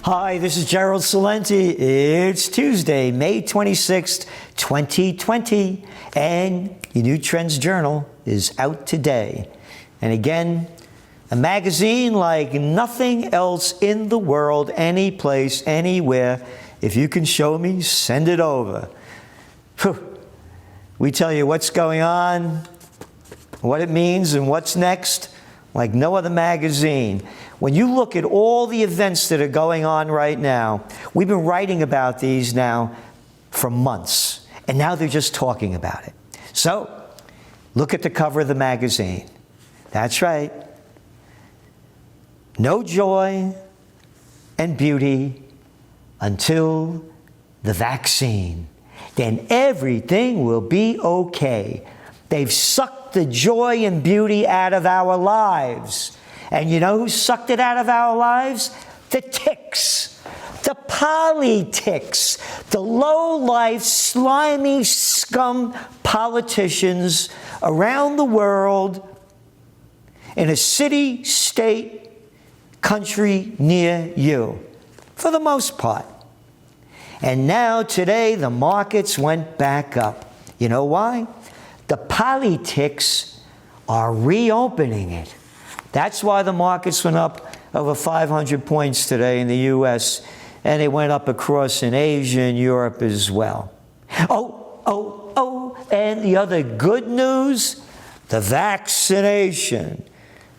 Hi, this is Gerald Salenti. It's Tuesday, May 26th, 2020, and your new Trends Journal is out today. And again, a magazine like nothing else in the world, any place, anywhere. If you can show me, send it over. Whew. We tell you what's going on, what it means, and what's next, like no other magazine. When you look at all the events that are going on right now, we've been writing about these now for months, and now they're just talking about it. So, look at the cover of the magazine. That's right. No joy and beauty until the vaccine. Then everything will be okay. They've sucked the joy and beauty out of our lives. And you know who sucked it out of our lives? The ticks, the politics, the low-life, slimy scum politicians around the world in a city, state, country near you, for the most part. And now, today, the markets went back up. You know why? The politics are reopening it. That's why the markets went up over 500 points today in the U.S., and they went up across in Asia and Europe as well. And the other good news, the vaccination.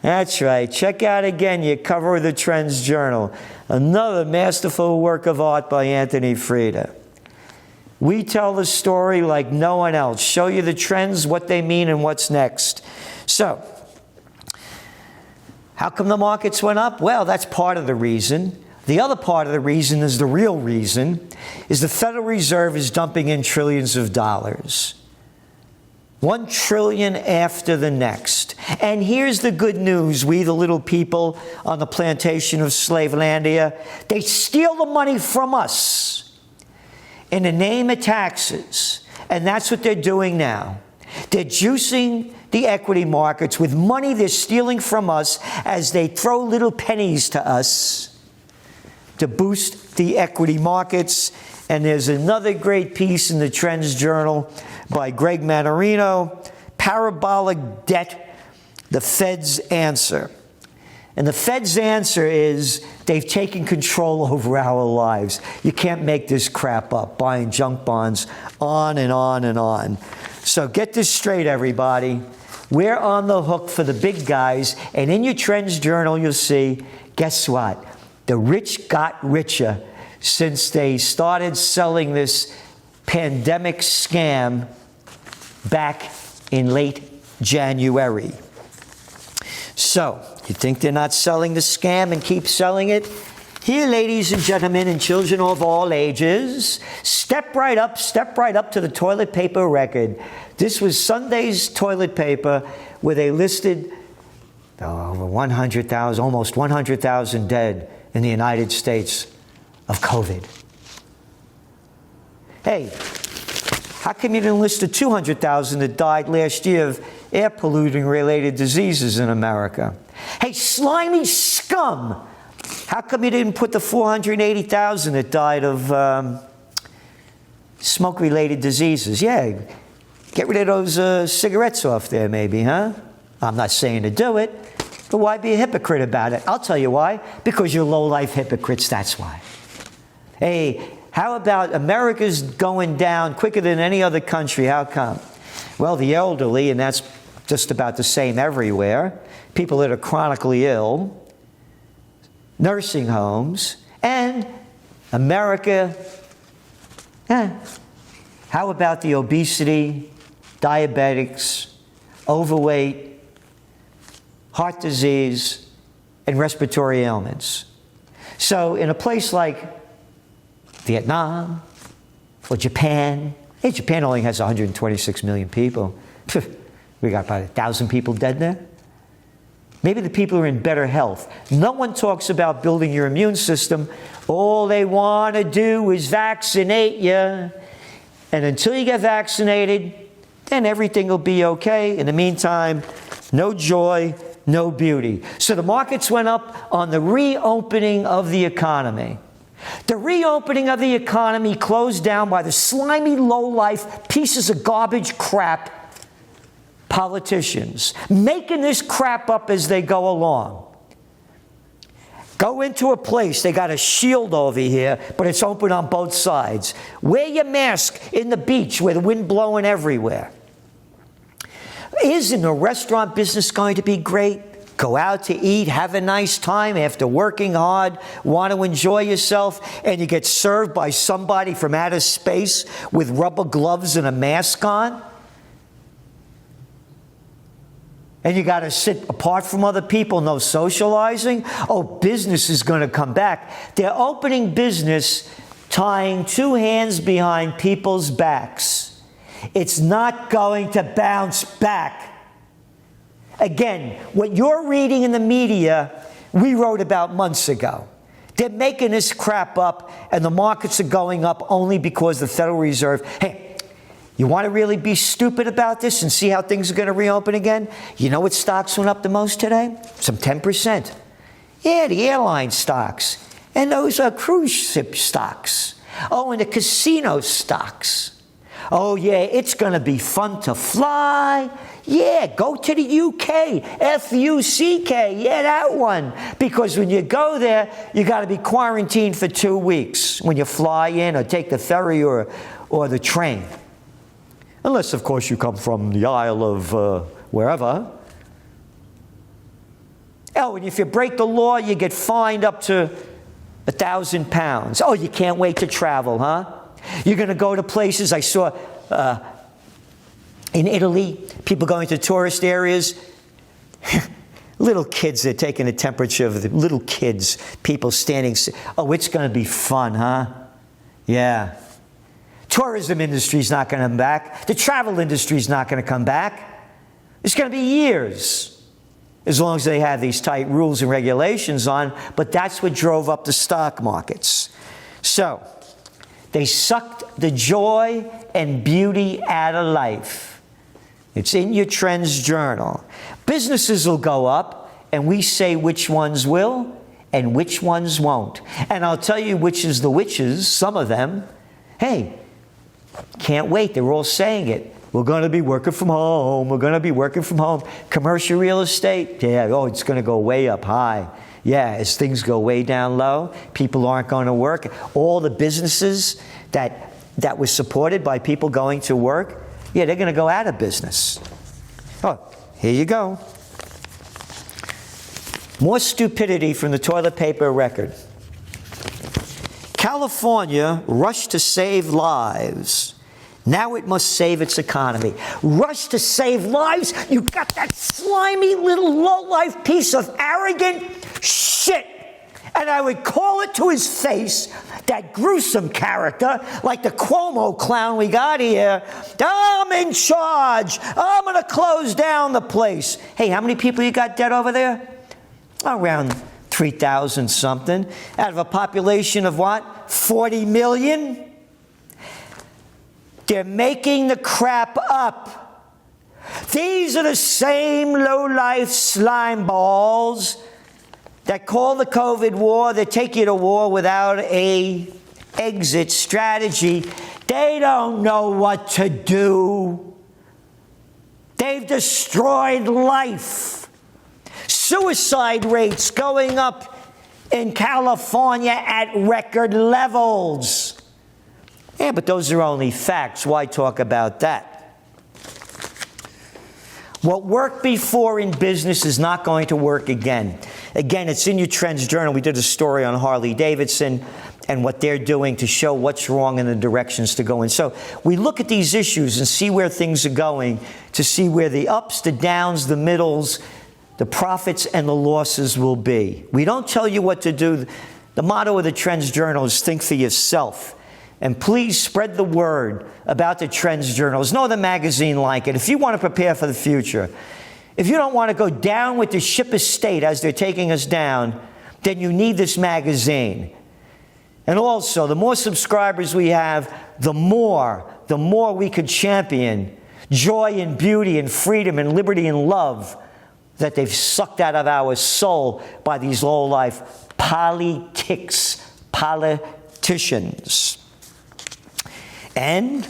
That's right. Check out again your cover of the Trends Journal. Another masterful work of art by Anthony Freda. We tell the story like no one else. Show you the trends, what they mean, and what's next. So, how come the markets went up? Well, that's part of the reason. The other part of the reason is the real reason, is the Federal Reserve is dumping in trillions of dollars. $1 trillion after the next. And here's the good news, we the little people on the plantation of Slavelandia, they steal the money from us in the name of taxes. And that's what they're doing now. They're juicing the equity markets with money they're stealing from us as they throw little pennies to us to boost the equity markets. And there's another great piece in the Trends Journal by Greg Manarino, Parabolic Debt, the Fed's Answer. And the Fed's answer is they've taken control over our lives. You can't make this crap up, buying junk bonds, on and on and on. So get this straight, everybody. We're on the hook for the big guys, and in your Trends Journal you'll see, guess what? The rich got richer since they started selling this pandemic scam back in late January. So, you think they're not selling the scam and keep selling it? Here, ladies and gentlemen and children of all ages, step right up to the toilet paper record. This was Sunday's toilet paper where they listed over 100,000, almost 100,000 dead in the United States of COVID. Hey, how come you didn't list the 200,000 that died last year of air polluting related diseases in America? Hey, slimy scum! How come you didn't put the 480,000 that died of smoke-related diseases? Yeah, get rid of those cigarettes off there maybe, huh? I'm not saying to do it, but why be a hypocrite about it? I'll tell you why. Because you're low-life hypocrites, that's why. Hey, how about America's going down quicker than any other country? How come? Well, the elderly, and that's just about the same everywhere, people that are chronically ill, nursing homes, and America. How about the obesity, diabetics, overweight, heart disease, and respiratory ailments? So in a place like Vietnam or Japan, hey, Japan only has 126 million people. We got about 1,000 people dead there. Maybe the people are in better health. No one talks about building your immune system. All they want to do is vaccinate you. And until you get vaccinated, then everything will be okay. In the meantime, no joy, no beauty. So the markets went up on the reopening of the economy. The reopening of the economy closed down by the slimy, low-life pieces of garbage crap politicians, making this crap up as they go along. Go into a place, they got a shield over here, but it's open on both sides. Wear your mask in the beach where the wind blowing everywhere. Isn't a restaurant business going to be great? Go out to eat, have a nice time after working hard, want to enjoy yourself, and you get served by somebody from outer space with rubber gloves and a mask on? And you got to sit apart from other people, no socializing? Oh, business is going to come back. They're opening business, tying two hands behind people's backs. It's not going to bounce back. Again, what you're reading in the media, we wrote about months ago. They're making this crap up, and the markets are going up only because the Federal Reserve, hey, you want to really be stupid about this and see how things are going to reopen again? You know what stocks went up the most today? Some 10%. Yeah, the airline stocks. And those are cruise ship stocks. Oh, and the casino stocks. Oh, yeah, it's going to be fun to fly. Yeah, go to the UK, F-U-C-K, yeah, that one. Because when you go there, you got to be quarantined for 2 weeks when you fly in or take the ferry or the train. Unless, of course, you come from the Isle of wherever. Oh, and if you break the law, you get fined up to £1,000. Oh, you can't wait to travel, huh? You're going to go to places. I saw in Italy, people going to tourist areas. Little kids, they're taking the temperature of the little kids, people standing. Oh, it's going to be fun, huh? Yeah. Tourism industry's not going to come back. The travel industry's not going to come back. It's going to be years, as long as they have these tight rules and regulations on. But that's what drove up the stock markets. So, they sucked the joy and beauty out of life. It's in your Trends Journal. Businesses will go up, and we say which ones will and which ones won't. And I'll tell you which is the witches, some of them. Hey, can't wait. They're all saying it. We're going to be working from home. We're going to be working from home. Commercial real estate, yeah, oh, it's going to go way up high. Yeah, as things go way down low, people aren't going to work. All the businesses that was supported by people going to work, yeah, they're going to go out of business. Oh, here you go. More stupidity from the toilet paper record. California rushed to save lives. Now it must save its economy. Rush to save lives? You got that slimy little low-life piece of arrogant shit. And I would call it to his face, that gruesome character, like the Cuomo clown we got here. I'm in charge. I'm going to close down the place. Hey, how many people you got dead over there? Around 3,000 something. Out of a population of what? 40 million? They're making the crap up. These are the same low-life slime balls that call the COVID war, that take you to war without a exit strategy. They don't know what to do. They've destroyed life. Suicide rates going up in California at record levels. Yeah, but those are only facts. Why talk about that? What worked before in business is not going to work again. Again, it's in your Trends Journal. We did a story on Harley-Davidson and what they're doing to show what's wrong and the directions to go in. So we look at these issues and see where things are going, to see where the ups, the downs, the middles, the profits and the losses will be. We don't tell you what to do. The motto of the Trends Journal is think for yourself. And please spread the word about the Trends Journal. There's no other magazine like it. If you want to prepare for the future, if you don't want to go down with the ship of state as they're taking us down, then you need this magazine. And also, the more subscribers we have, the more we could champion joy and beauty and freedom and liberty and love that they've sucked out of our soul by these low-life politics. politicians. And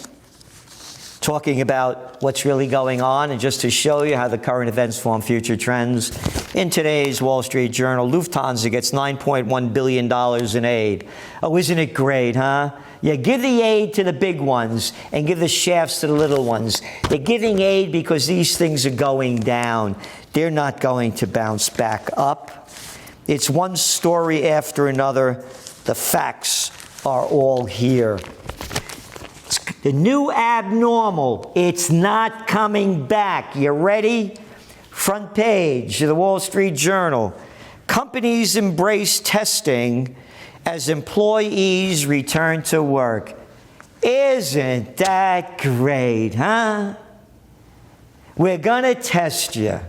talking about what's really going on, and just to show you how the current events form future trends, in today's Wall Street Journal, Lufthansa gets $9.1 billion in aid. Oh, isn't it great, huh? Yeah, give the aid to the big ones and give the shafts to the little ones. They're giving aid because these things are going down. They're not going to bounce back up. It's one story after another. The facts are all here. The new abnormal, it's not coming back. You ready? Front page of the Wall Street Journal. Companies embrace testing as employees return to work. Isn't that great, huh? We're going to test you.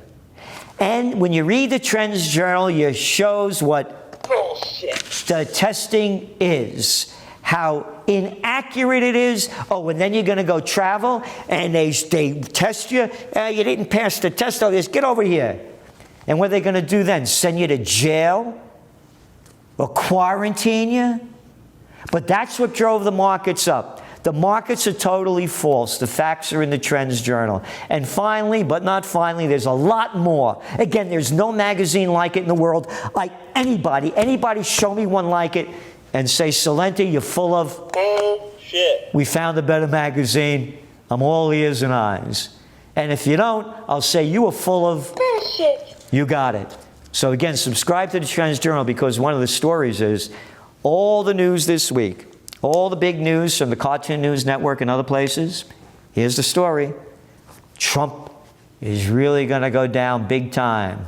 And when you read the Trends Journal, it shows what bullshit the testing is, how inaccurate it is. Oh, and then you're going to go travel, and they test you. You didn't pass the test. Oh, just get over here. And what are they going to do then? Send you to jail? Or quarantine you? But that's what drove the markets up. The markets are totally false. The facts are in the Trends Journal. And finally, but not finally, there's a lot more. Again, there's no magazine like it in the world. Like anybody show me one like it and say, Salenti, you're full of bullshit. We found a better magazine. I'm all ears and eyes. And if you don't, I'll say you are full of bullshit. You got it. So again, subscribe to the Trends Journal, because one of the stories is all the news this week, all the big news from the Cartoon News Network and other places. Here's the story. Trump is really going to go down big time.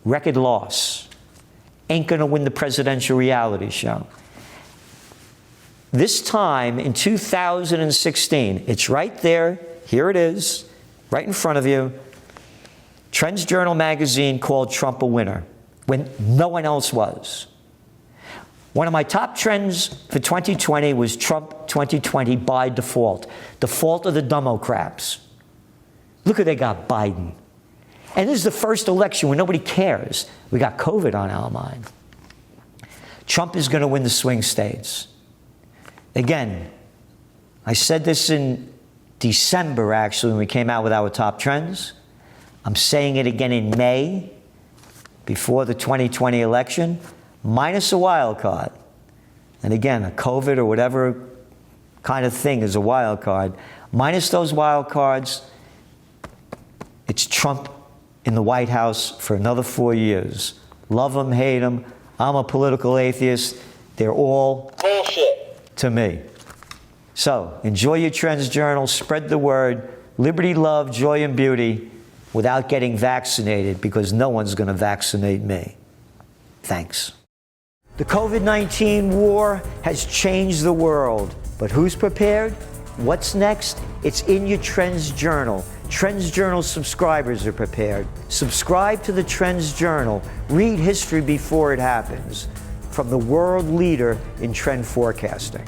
Record loss. Ain't going to win the presidential reality show. This time in 2016, it's right there. Here it is, right in front of you. Trends Journal magazine called Trump a winner when no one else was. One of my top trends for 2020 was Trump 2020 by default. Default of the Democrats. Look who they got, Biden. And this is the first election where nobody cares. We got COVID on our mind. Trump is going to win the swing states. Again, I said this in December, actually, when we came out with our top trends. I'm saying it again in May, before the 2020 election, minus a wild card. And again, a COVID or whatever kind of thing is a wild card. Minus those wild cards, it's Trump in the White House for another 4 years. Love him, hate him. I'm a political atheist. They're all bullshit to me. So enjoy your Trends Journal. Spread the word. Liberty, love, joy, and beauty, without getting vaccinated, because no one's going to vaccinate me. Thanks. The COVID-19 war has changed the world, but who's prepared? What's next? It's in your Trends Journal. Trends Journal subscribers are prepared. Subscribe to the Trends Journal. Read history before it happens. From the world leader in trend forecasting.